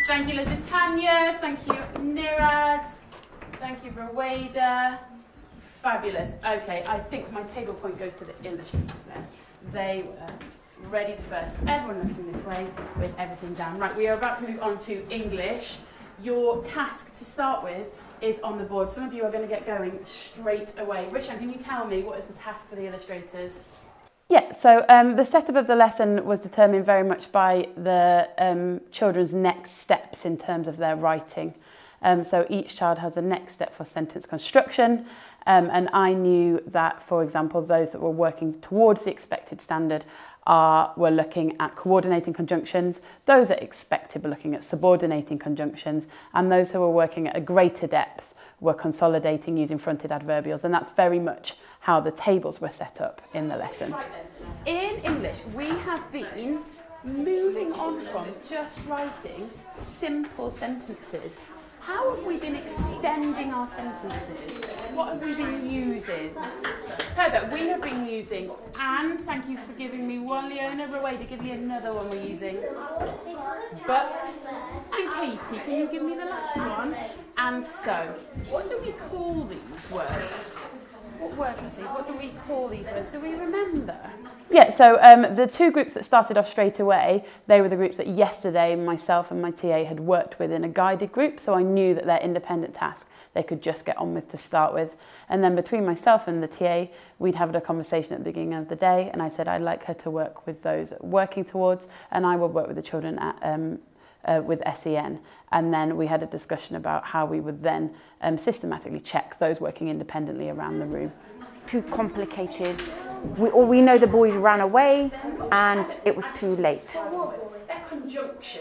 Thank you, Tanya. Thank you, Nirad. Thank you, Raweda. Fabulous. Okay, I think my table point goes to the illustrators then. They were ready the first. Everyone looking this way with everything down. Right, we are about to move on to English. Your task to start with is on the board. Some of you are going to get going straight away. Rishan, can you tell me what is the task for the illustrators? Yeah, so the setup of the lesson was determined very much by the children's next steps in terms of their writing. So each child has a next step for sentence construction, and I knew that, for example, those that were working towards the expected standard were looking at coordinating conjunctions, those that expected were looking at subordinating conjunctions, and those who were working at a greater depth were consolidating using fronted adverbials, and that's very much how the tables were set up in the lesson. In English, we have been moving on from just writing simple sentences. How have we been extending our sentences? What have we been using? Perfect, we have been using, and thank you for giving me one, Leona. Raweda, give me another one we're using. But, and Katie, can you give me the last one? And so. What do we call these words? What word is these? What do we call these words? Do we remember? Yeah, so the two groups that started off straight away, they were the groups that yesterday myself and my TA had worked with in a guided group, so I knew that their independent task they could just get on with to start with. And then between myself and the TA, we'd have a conversation at the beginning of the day, and I said I'd like her to work with those working towards, and I would work with the children at with SEN, and then we had a discussion about how we would then systematically check those working independently around the room. Too complicated. We know the boys ran away and it was too late.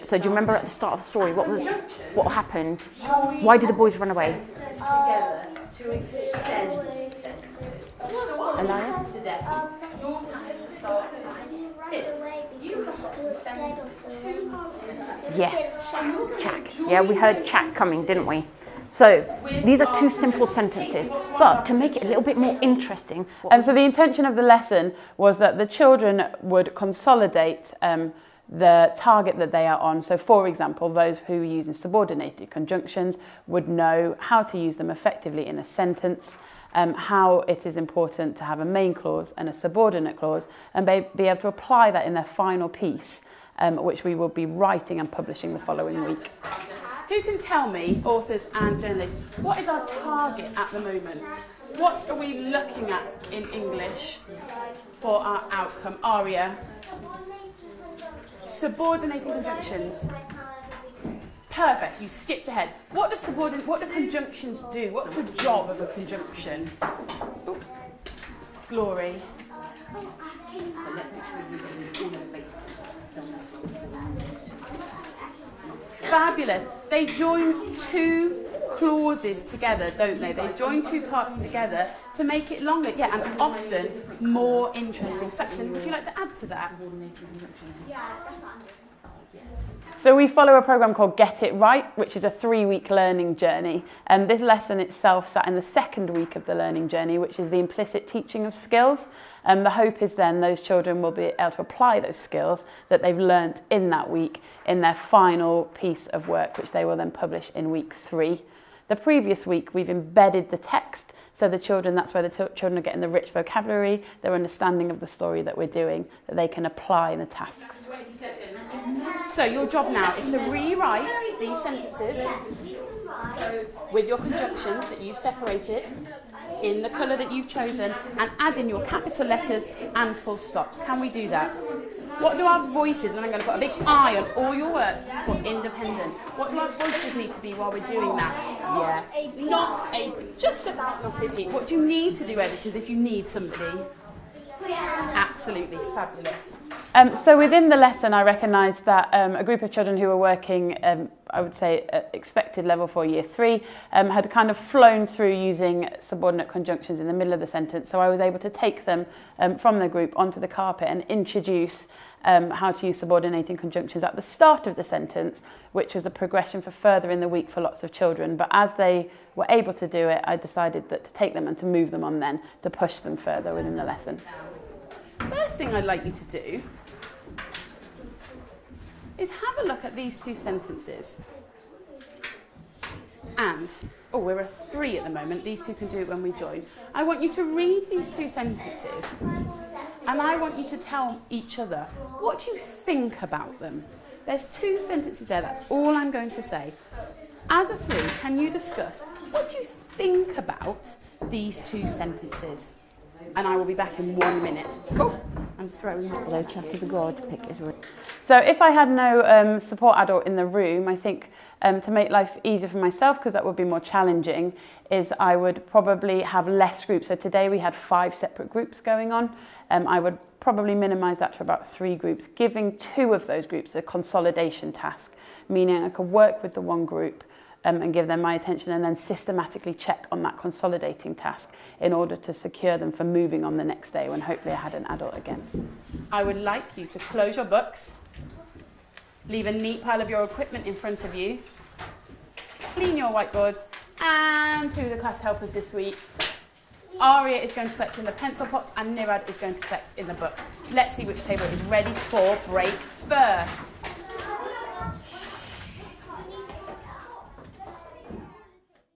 So do you remember at the start of the story what happened? Why did the boys run away? Elias? Yes, Jack. Yeah, we heard Jack coming, didn't we? So these are two simple sentences, but to make it a little bit more interesting. So the intention of the lesson was that the children would consolidate the target that they are on. So for example, those who are using subordinated conjunctions would know how to use them effectively in a sentence, how it is important to have a main clause and a subordinate clause, and be able to apply that in their final piece, which we will be writing and publishing the following week. Who can tell me, authors and journalists, what is our target at the moment? What are we looking at in English for our outcome? Aria? Subordinating conjunctions. Perfect, you skipped ahead. What do conjunctions do? What's the job of a conjunction? Ooh. Glory. So let's make sure you get in the basics. Fabulous. They join two clauses together, don't they? They join two parts together to make it longer, yeah, and often more interesting. Saxon, would you like to add to that? So we follow a programme called Get It Right, which is a 3-week learning journey. This lesson itself sat in the second week of the learning journey, which is the implicit teaching of skills. The hope is then those children will be able to apply those skills that they've learnt in that week in their final piece of work, which they will then publish in week 3. The previous week, we've embedded the text, so the children, that's where the children are getting the rich vocabulary, their understanding of the story that we're doing, that they can apply in the tasks. So your job now is to rewrite these sentences with your conjunctions that you've separated in the colour that you've chosen, and add in your capital letters and full stops. Can we do that? What do our voices, and I'm going to put a big eye on all your work for independent. What do our voices need to be while we're doing that? Yeah, just about not a peak. What do you need to do, editors, if you need somebody? Absolutely fabulous. So within the lesson, I recognised that a group of children who were working, I would say, at expected level for year 3, had kind of flown through using subordinate conjunctions in the middle of the sentence. So I was able to take them from the group onto the carpet and introduce how to use subordinating conjunctions at the start of the sentence, which was a progression for further in the week for lots of children. But as they were able to do it, I decided that to take them and to move them on then, to push them further within the lesson. First thing I'd like you to do is have a look at these two sentences. And, oh, we're a 3 at the moment. These two can do it when we join. I want you to read these two sentences, and I want you to tell each other what you think about them. There's 2 sentences there. That's all I'm going to say. As a 3, can you discuss what do you think about these 2 sentences? And I will be back in 1 minute. Oh, I'm throwing. Although Chuck is a god, pick is right. So if I had no support adult in the room, I think to make life easier for myself, because that would be more challenging, is I would probably have less groups. So today we had 5 separate groups going on. I would probably minimise that to about 3 groups, giving 2 of those groups a consolidation task, meaning I could work with the one group and give them my attention, and then systematically check on that consolidating task in order to secure them for moving on the next day when hopefully I had an adult again. I would like you to close your books, leave a neat pile of your equipment in front of you, clean your whiteboards, and to the class helpers this week, Aria is going to collect in the pencil pots and Nirad is going to collect in the books. Let's see which table is ready for break first.